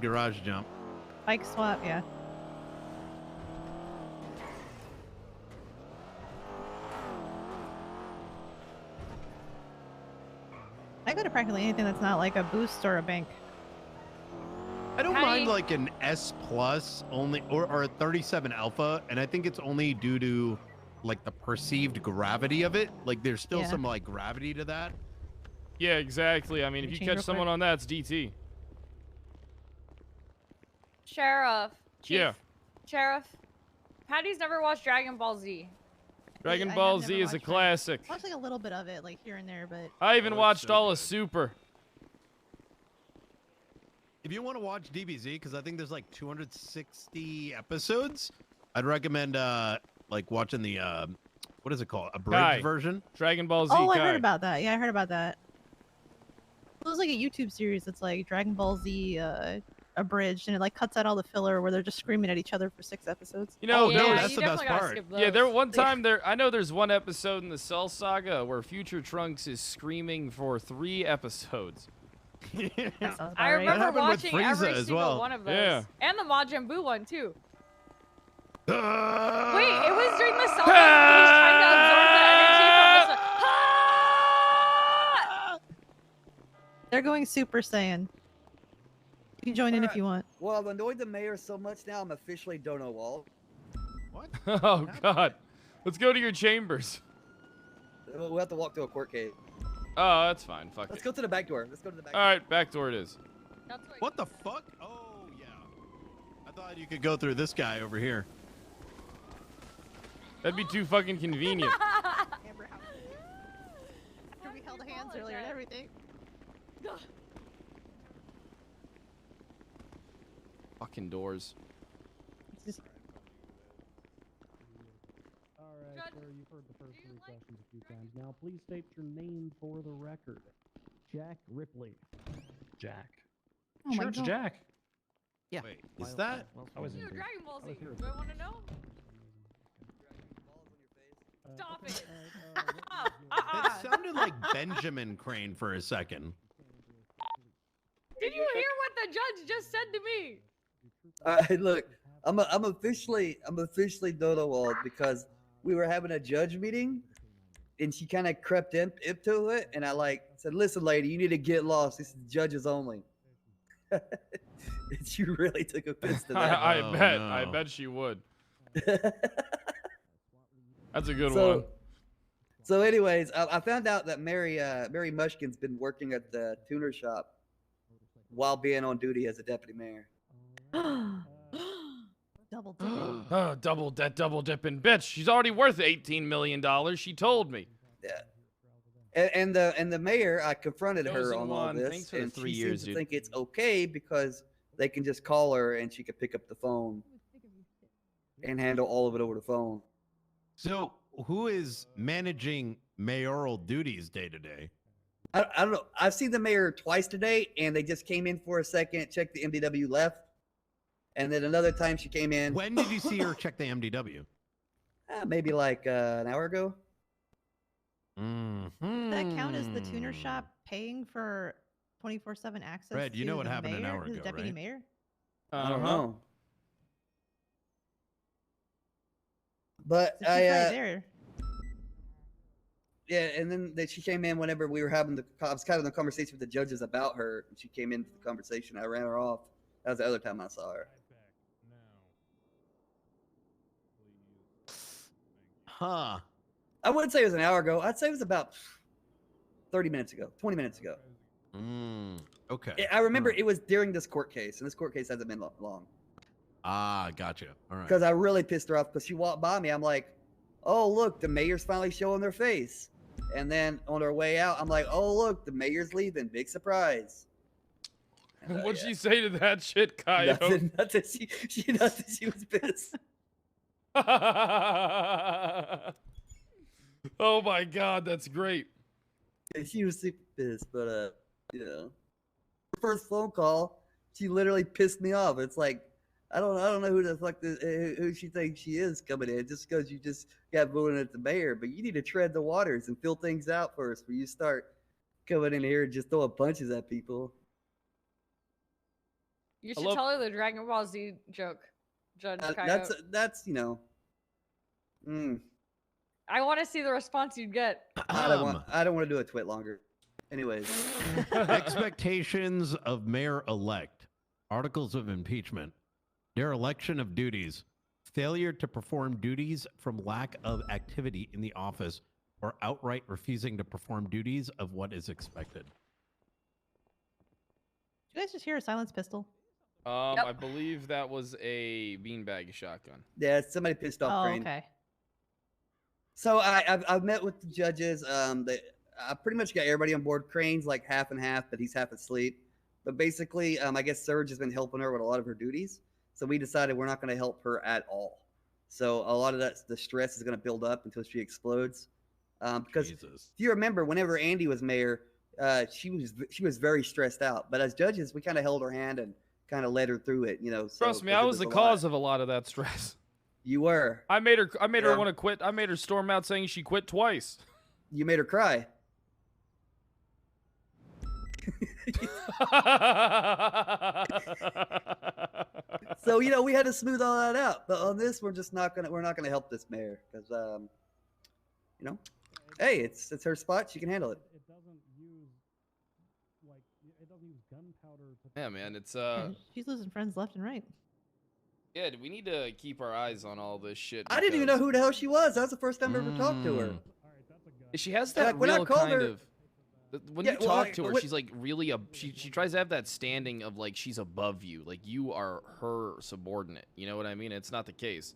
Garage jump. Bike swap, yeah. I go to practically anything that's not like a boost or a bank. I don't mind like an S plus only or a 37 alpha, and I think it's only due to like the perceived gravity of it. Like there's still some like gravity to that. Yeah, exactly. I mean, if you catch someone on that, it's DT. Sheriff. Chief. Yeah. Sheriff. Patty's never watched Dragon Ball Z. Dragon Ball Z is a classic. I watched like a little bit of it, like here and there, but I even watched all of Super. If you want to watch DBZ, because I think there's like 260 episodes, I'd recommend like watching the what is it called? Abridged version? Dragon Ball Z. Oh, I heard about that. Yeah, I heard about that. It was like a YouTube series that's like Dragon Ball Z abridged, and it like cuts out all the filler where they're just screaming at each other for 6 episodes. You know, that's the best part. Yeah, there one time I know there's one episode in the Cell Saga where Future Trunks is screaming for 3 episods. I remember watching every as single well. one of those. Yeah. And the Majin Buu one too. Wait, it was during the Cell Saga when he was trying to absorb the energy from the They're going Super Saiyan. You can join in if you want. Well, I've annoyed the mayor so much now, I'm officially Dono Wall. What? Oh, God. Let's go to your chambers. We'll have to walk to a court case. Oh, that's fine. Fuck Let's it. go to the back door. Let's go to the back All right, back door it is. What the fuck? Oh, yeah. I thought you could go through this guy over here. That'd be too fucking convenient. After we held hands earlier and everything. Fucking doors. All right, sir, you've heard the first 3 questions a few times. Now, please state your name for the record. Jack Ripley. Jack. Oh my Church God. Jack. Yeah. Wait, is that? I was Dragon Ball Z. Do I want to know? Stop it. It sounded like Benjamin Crane for a second. Did you hear what the judge just said to me? Look, I'm officially Dono Wall because we were having a judge meeting, and she kind of crept into it, and I said, "Listen, lady, you need to get lost. This is judges only." And she really took offense to that. I bet she would. That's a good one. So, anyways, I found out that Mary Mushkin's been working at the tuner shop while being on duty as a deputy mayor. Double dipping. Oh, double dipping bitch. She's already worth $18 million. She told me. Yeah. And the mayor, I confronted her on all this, thanks for the and 3 she years, seems to dude. think it's okay because they can just call her and she can pick up the phone and handle all of it over the phone. So, who is managing mayoral duties day to day? I don't know. I've seen the mayor twice today, and they just came in for a second, checked the MDW, left. And then another time she came in. When did you see her check the MDW? Maybe like an hour ago. Does that count as the tuner shop paying for 24/7 access? Fred, you know what the happened an mayor, hour the ago, deputy right? mayor? I don't know. But So she's right there. Yeah, and then she came in whenever we were having I was kind of in the conversation with the judges about her. And she came into the conversation. I ran her off. That was the other time I saw her. Huh. I wouldn't say it was an hour ago. I'd say it was about 30 minutes ago, 20 minutes ago. Okay. I remember it was during this court case, and this court case hasn't been long. Ah, gotcha. All right. Because I really pissed her off because she walked by me. I'm like, oh, look, the mayor's finally showing their face. And then on her way out, I'm like, oh, look, the mayor's leaving. Big surprise. What'd she say to that shit, Coyote? Nothing. She was pissed. Oh my God, that's great. Yeah, she was super pissed, but her first phone call, she literally pissed me off. It's like, I don't know who the fuck who she thinks she is coming in just because you just got voted at the mayor, but you need to tread the waters and fill things out first before you start coming in here and just throwing punches at people. You should tell her the Dragon Ball Z joke, Judge Coyote. That's you know. I want to see the response you'd get. I don't want to do a twit longer. Anyways. Expectations of mayor-elect. Articles of impeachment. Dereliction of duties. Failure to perform duties from lack of activity in the office or outright refusing to perform duties of what is expected. Did you guys just hear a silenced pistol? Yep. I believe that was a beanbag shotgun. Yeah, somebody pissed off Crane. Okay. So I've met with the judges. I pretty much got everybody on board. Crane's like half and half, but he's half asleep. But basically, I guess Surge has been helping her with a lot of her duties. So we decided we're not going to help her at all. So a lot of the stress is going to build up until she explodes. Because if you remember, whenever Andy was mayor, she was very stressed out. But as judges, we kind of held her hand and kind of led her through it. You know. So, trust me, I was the cause of a lot of that stress. You were. I made her want to quit. I made her storm out saying she quit twice. You made her cry. So you know we had to smooth all that out, but on this we're not gonna help this mayor because you know, hey, it's her spot, she can handle it. It doesn't use gunpowder. Yeah, man, it's She's losing friends left and right. Yeah, we need to keep our eyes on all this shit. I didn't even know who the hell she was. That was the first time I ever talked to her. She has that when I real called kind her- of. When you talk to her, she's like really she tries to have that standing of like she's above you, like you are her subordinate. You know what I mean? It's not the case.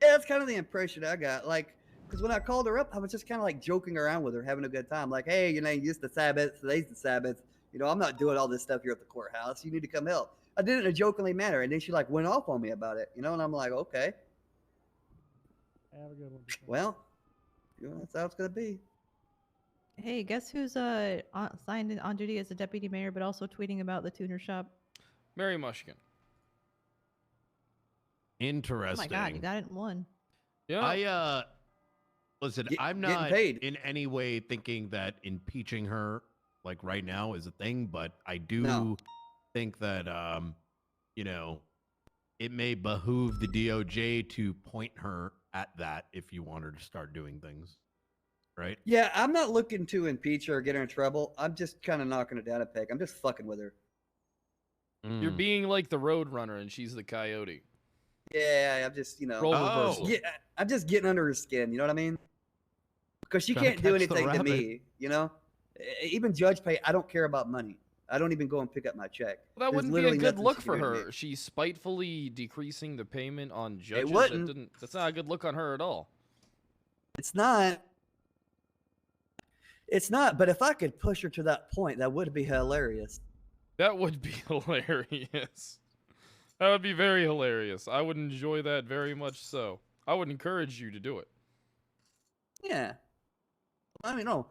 Yeah, that's kind of the impression I got. Like, because when I called her up, I was just kind of like joking around with her, having a good time. Like, hey, you know, it's the Sabbath, today's the Sabbath. You know, I'm not doing all this stuff here at the courthouse. You need to come help. I did it in a jokingly manner, and then she like went off on me about it. You know, and I'm like, okay, Have a good one. well, you know, that's how it's gonna be. Hey, guess who's signed in on duty as a deputy mayor, but also tweeting about the tuner shop? Mary Mushkin. Interesting. Oh my god, you got it in one. Yeah. Listen, Get- I'm getting not paid. in any way thinking that impeaching her like right now is a thing, but I do No. think that you know, it may behoove the DOJ to point her at that if you want her to start doing things. Right? Yeah, I'm not looking to impeach her or get her in trouble. I'm just kind of knocking her down a peg. I'm just fucking with her. You're being like the road runner and she's the coyote. Yeah, I'm just, you know. Role reversal. Yeah, I'm just getting under her skin. You know what I mean? Because she Trying to can't do catch the anything to rabbit. me. You know, even judge pay. I don't care about money. I don't even go and pick up my check. Well, that There's wouldn't be a literally good nothing look she for can do to her. me. She's spitefully decreasing the payment on judges. wouldn't. That's not a good look on her at all. It's not. It's not. But if I could push her to that point, that would be hilarious. That would be hilarious. That would be very hilarious. I would enjoy that very much so. I would encourage you to do it. Yeah. I mean, no.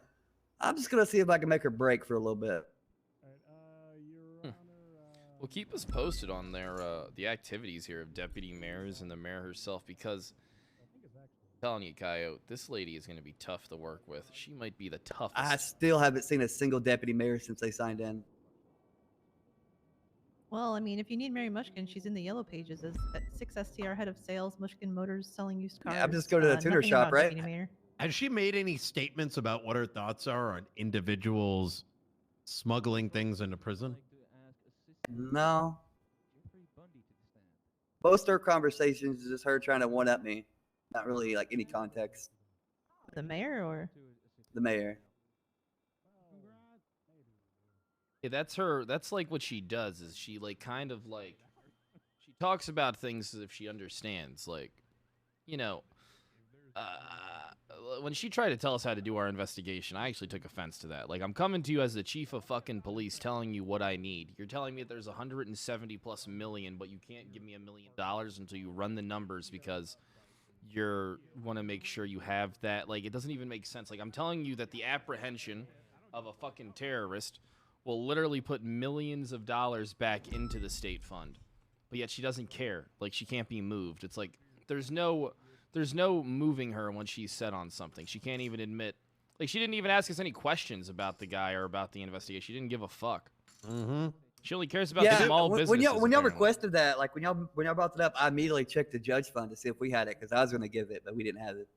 I'm just gonna see if I can make her break for a little bit. Alright, Your Honor. Well, keep us posted on their the activities here of deputy mayors and the mayor herself, because I'm telling you, Coyote, this lady is going to be tough to work with. She might be the toughest. I still haven't seen a single deputy mayor since they signed in. Well, I mean, if you need Mary Mushkin, she's in the yellow pages as 6STR head of sales, Mushkin Motors selling used cars. Yeah, I'm just going to the tuner nothing shop, about right? deputy mayor. Has she made any statements about what her thoughts are on individuals smuggling things into prison? No. Most of her conversations is just her trying to one up me. Not really like any context. The mayor or? The mayor. Yeah, that's her. That's like what she does. Is she like kind of like she talks about things as if she understands. Like, you know, when she tried to tell us how to do our investigation, I actually took offense to that. Like, I'm coming to you as the chief of fucking police, telling you what I need. You're telling me that there's 170+ million, but you can't give me $1 million until you run the numbers because you want to make sure you have that. Like, it doesn't even make sense. Like, I'm telling you that the apprehension of a fucking terrorist will literally put millions of dollars back into the state fund, but yet she doesn't care. Like, she can't be moved. It's like there's no moving her when she's set on something. She can't even admit. Like, she didn't even ask us any questions about the guy or about the investigation. She didn't give a fuck. Mm-hmm. She only cares about the small businesses. When y'all apparently. requested that, like when y'all brought it up, I immediately checked the judge fund to see if we had it because I was going to give it, but we didn't have it.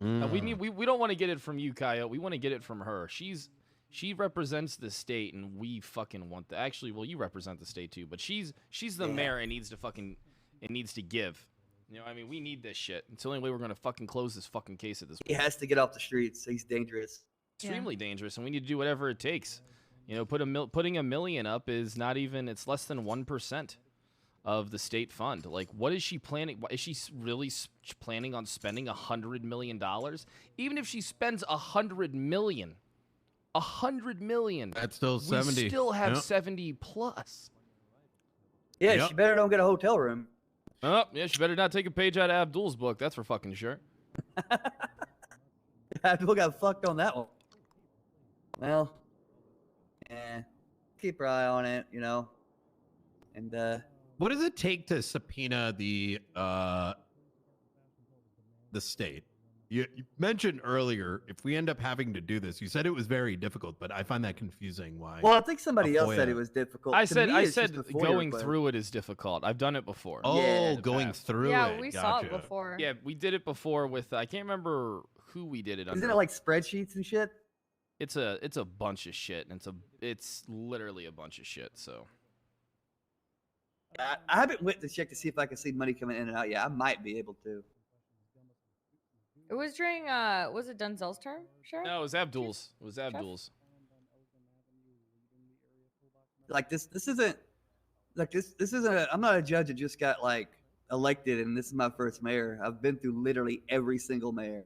We don't want to get it from you, Kyle. We want to get it from her. She represents the state, and we fucking want that. Actually, well, you represent the state too, but she's the mayor and needs to give. You know, I mean, we need this shit. It's the only way we're gonna fucking close this fucking case at this point. He has to get off the streets. He's dangerous. Extremely dangerous, and we need to do whatever it takes. You know, putting $1 million up is not even. It's less than 1% of the state fund. Like, what is she planning? Is she really planning on spending $100 million? Even if she spends $100 million. $100 million. That's still 70. We still have 70 plus. Yeah, she better don't get a hotel room. Oh, yeah, she better not take a page out of Abdul's book. That's for fucking sure. Abdul got fucked on that one. Well, keep her eye on it, you know. And what does it take to subpoena the state? You mentioned earlier, if we end up having to do this, you said it was very difficult, but I find that confusing. Why? Well, I think somebody else said it was difficult. I To said me, it's just a FOIA going request. through it is difficult. I've done it before. Oh, going through it. Yeah, we saw it Gotcha. before. Yeah, we did it before with I can't remember who we did it under. Isn't it like spreadsheets and shit? It's a bunch of shit, and it's literally a bunch of shit. So I haven't went to check to see if I can see money coming in and out. Yeah, I might be able to. It was during was it Denzel's term? Sure. no, it was Abdul's. It was Abdul's. Like this isn't like this isn't. I'm not a judge that just got like elected, and this is my first mayor. I've been through literally every single mayor.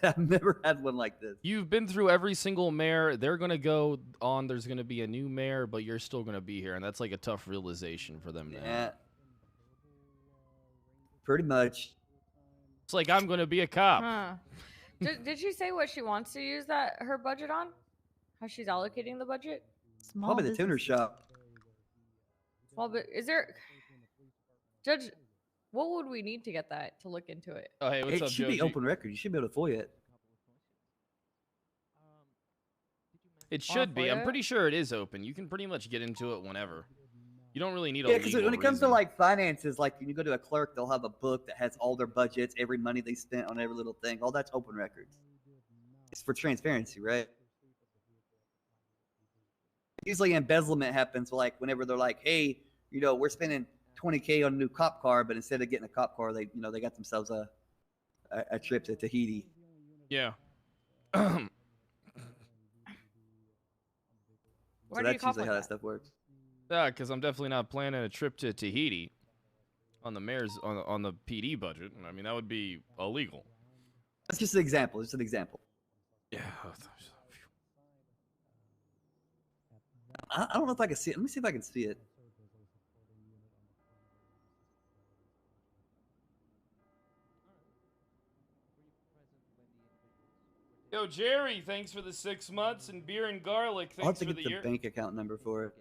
I've never had one like this. You've been through every single mayor. They're gonna go on. There's gonna be a new mayor, but you're still gonna be here, and that's like a tough realization for them. Yeah. Pretty much. It's like I'm gonna be a cop. Huh. Did she say what she wants to use her budget on? How she's allocating the budget? Small Probably the tuner businesses. shop. Well, but is there, Judge? What would we need to get that to look into it? Oh, hey, what's It up, should be Joji? open record. You should be able to FOIA it. It should be. I'm FOIA? pretty sure it is open. You can pretty much get into it whenever. You don't really need a Yeah, because legal when it comes to reason. like finances, like when you go to a clerk, they'll have a book that has all their budgets, every money they spent on every little thing. All that's open records. It's for transparency, right? Usually embezzlement happens like whenever they're like, hey, you know, we're spending $20K on a new cop car, but instead of getting a cop car, they got themselves a trip to Tahiti. Yeah. So Where do you that's cop usually like how that that? stuff works. Yeah, because I'm definitely not planning a trip to Tahiti on the mayor's on the PD budget. I mean, that would be illegal. That's just an example. Just an example. Yeah. I don't know if I can see it. Let me see if I can see it. Yo, Jerry, thanks for the 6 months and beer and garlic. I'll have Thanks to for get the the year. bank account number for it.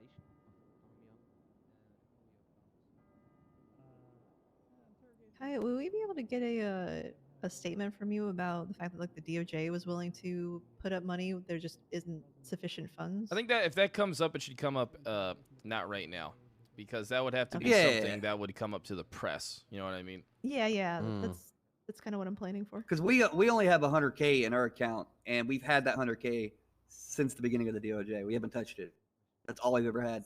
Hi, will we be able to get a statement from you about the fact that like the DOJ was willing to put up money? There just isn't sufficient funds. I think that if that comes up, it should come up not right now, because that would have to be Okay. something that would come up to the press. You know what I mean? Yeah, Mm. that's kind of what I'm planning for. Because we only have 100K in our account, and we've had that 100K since the beginning of the DOJ. We haven't touched it. That's all we've ever had.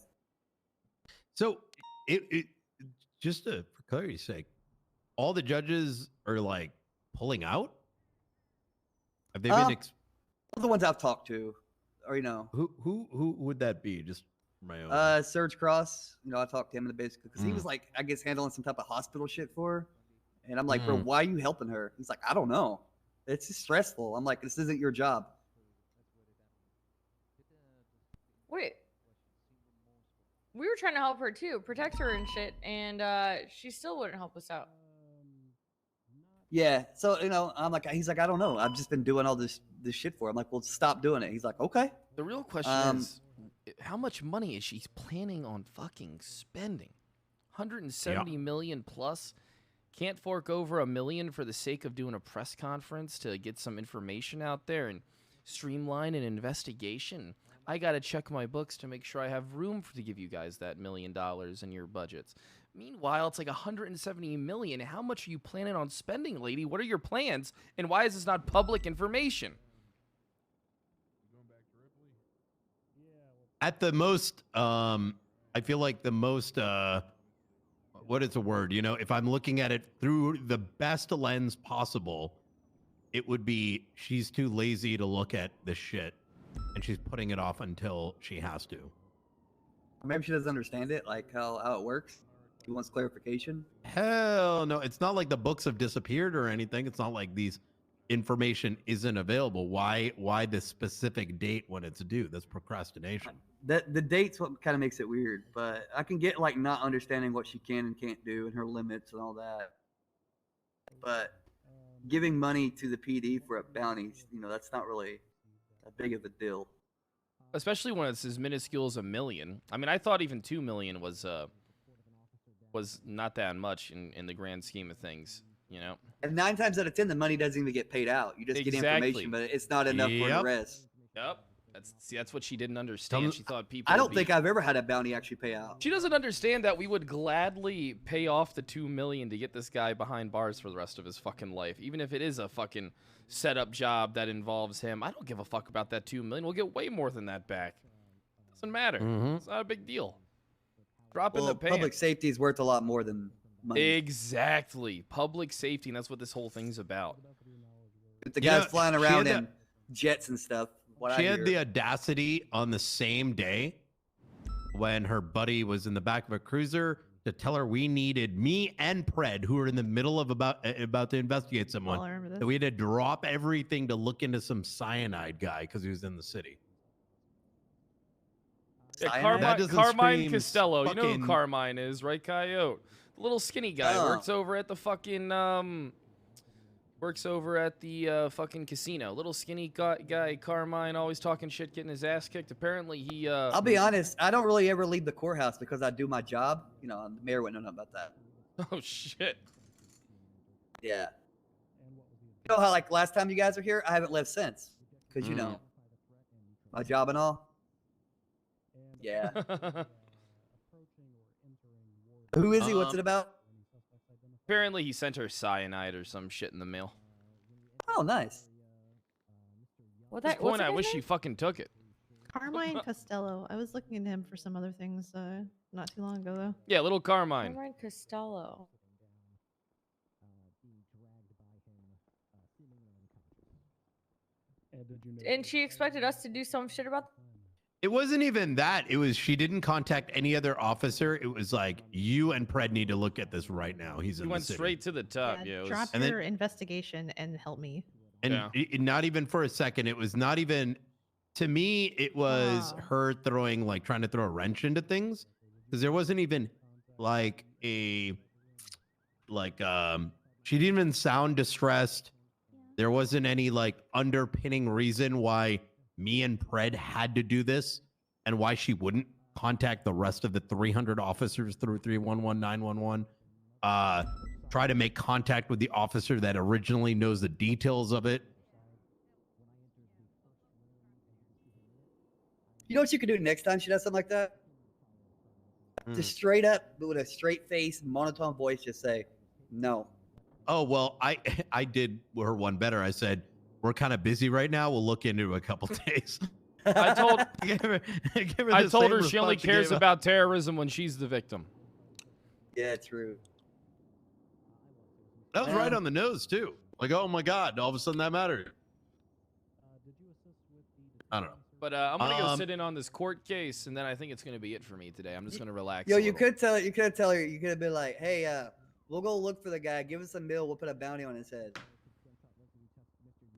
So it just for clarity's sake, all the judges are like pulling out. Have they been? All the ones I've talked to, or Who would that be? Just my own. Serge Cross. I talked to him in the basic because he was like, I guess, handling some type of hospital shit for her. And I'm like, bro, why are you helping her? He's like, I don't know. It's just stressful. I'm like, this isn't your job. Wait. We were trying to help her too, protect her and shit, and she still wouldn't help us out. Yeah. So, I'm like, he's like, I don't know. I've just been doing all this shit for her. I'm like, well, stop doing it. He's like, okay. The real question is, how much money is she planning on fucking spending? 170 million plus? Can't fork over $1 million for the sake of doing a press conference to get some information out there and streamline an investigation? I got to check my books to make sure I have room to give you guys that $1 million in your budgets. Meanwhile, it's like 170 million. How much are you planning on spending, lady? What are your plans? And why is this not public information? At the most, I feel like the most, what is the word? You know, if I'm looking at it through the best lens possible, it would be she's too lazy to look at this shit, and she's putting it off until she has to. Maybe she doesn't understand it, like how it works. She wants clarification. Hell no, it's not like the books have disappeared or anything. It's not like these information isn't available. Why this specific date when it's due? That's procrastination. The date's what kind of makes it weird, but I can get like not understanding what she can and can't do and her limits and all that. But giving money to the PD for a bounty, you know, that's not really that big of a deal. Especially when it's as minuscule as $1 million. I mean, I thought even $2 million was not that much in the grand scheme of things, you know? And 9 times out of 10, the money doesn't even get paid out. You just get information, but it's not enough for the rest. Yep. That's what she didn't understand. She thought people. I don't think I've ever had a bounty actually pay out. She doesn't understand that we would gladly pay off the $2 million to get this guy behind bars for the rest of his fucking life, even if it is a fucking setup job that involves him. I don't give a fuck about that $2 million. We'll get way more than that back. Doesn't matter. It's not a big deal. Drop in the pants. Public safety is worth a lot more than money. Exactly. Public safety, and that's what this whole thing's about. If the guy's flying around in jets and stuff. She had the audacity on the same day when her buddy was in the back of a cruiser to tell her we needed me and Pred, who were in the middle of about to investigate someone, that we had to drop everything to look into some cyanide guy because he was in the city. Yeah, Carmine Costello. You know who Carmine is, right, Coyote? The little skinny guy works over at the fucking fucking casino. Little skinny guy, Carmine, always talking shit, getting his ass kicked. Apparently he I'll be honest, I don't really ever leave the courthouse because I do my job. You know, the mayor wouldn't know about that. Oh shit. Yeah. You know how like last time you guys were here, I haven't left since. Because you know, my job and all. Yeah. Who is he? What's it about? Apparently he sent her cyanide or some shit in the mail. Oh, nice. At this point, I wish she fucking took it. Carmine Costello. I was looking into him for some other things not too long ago, though. Yeah, little Carmine. Carmine Costello. And she expected us to do some shit about. It wasn't even that. It was she didn't contact any other officer. It was like, you and Pred need to look at this right now. He's in the city. Went straight to the top. Yeah, drop your investigation and help me. And not even for a second. It was not even, to me, it was her throwing, like, trying to throw a wrench into things. Because there wasn't even, like, she didn't even sound distressed. There wasn't any, like, underpinning reason why me and Pred had to do this and why she wouldn't contact the rest of the 300 officers through 311 911. Try to make contact with the officer that originally knows the details of it. You know what you could do next time she does something like that? Just straight up, but with a straight face, monotone voice, just say, no. Oh, well, I did her one better. I said, we're kind of busy right now. We'll look into it a couple days. I told her she only response cares about terrorism when she's the victim. Yeah, true. That was right on the nose, too. Like, oh my God, all of a sudden that mattered. I don't know. But I'm going to go sit in on this court case, and then I think it's going to be it for me today. I'm just going to relax. Yo, you could tell her, you could have been like, hey, we'll go look for the guy. Give us a meal. We'll put a bounty on his head.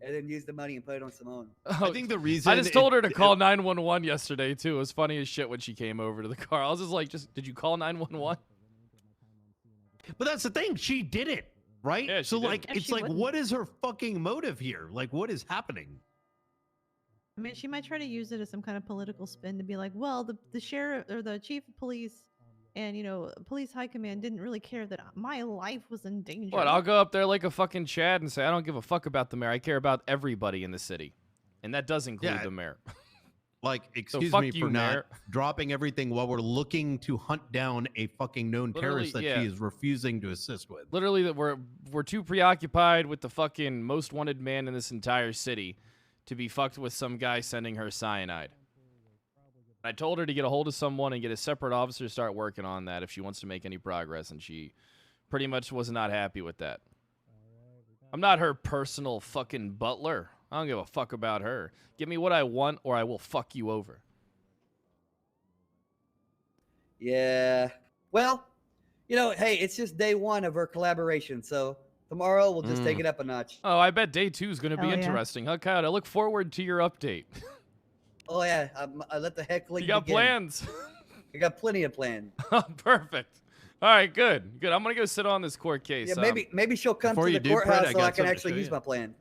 And then use the money and put it on Simone. I think the reason I just told her to call 911 yesterday too. It was funny as shit when she came over to the car. I was just like, did you call 911? But that's the thing. She did it, right? Yeah, so like, did. it's like, what is her fucking motive here? Like, what is happening? I mean, she might try to use it as some kind of political spin to be like, well, the sheriff or the chief of police and, you know, police high command didn't really care that my life was in danger. What? I'll go up there like a fucking Chad and say, I don't give a fuck about the mayor. I care about everybody in the city. And that does include the mayor. Like, excuse fuck me you, for not Mayor. dropping everything while we're looking to hunt down a fucking known Literally, terrorist that yeah. she is refusing to assist with. Literally, that we're too preoccupied with the fucking most wanted man in this entire city to be fucked with some guy sending her cyanide. I told her to get a hold of someone and get a separate officer to start working on that if she wants to make any progress, and she pretty much was not happy with that. I'm not her personal fucking butler. I don't give a fuck about her. Give me what I want or I will fuck you over. Yeah. Well, you know, hey, it's just day one of our collaboration, so tomorrow we'll just take it up a notch. Oh, I bet day 2 is going to be Hell yeah. interesting. Huh, Kyle? I look forward to your update. Oh yeah, I let the heckling You got begin. plans? I got plenty of plans. Perfect. All right, good. Good. I'm going to go sit on this court case. Yeah, maybe she'll come Before to you the do, Fred, courthouse I so got I can something to actually show use you. my plan.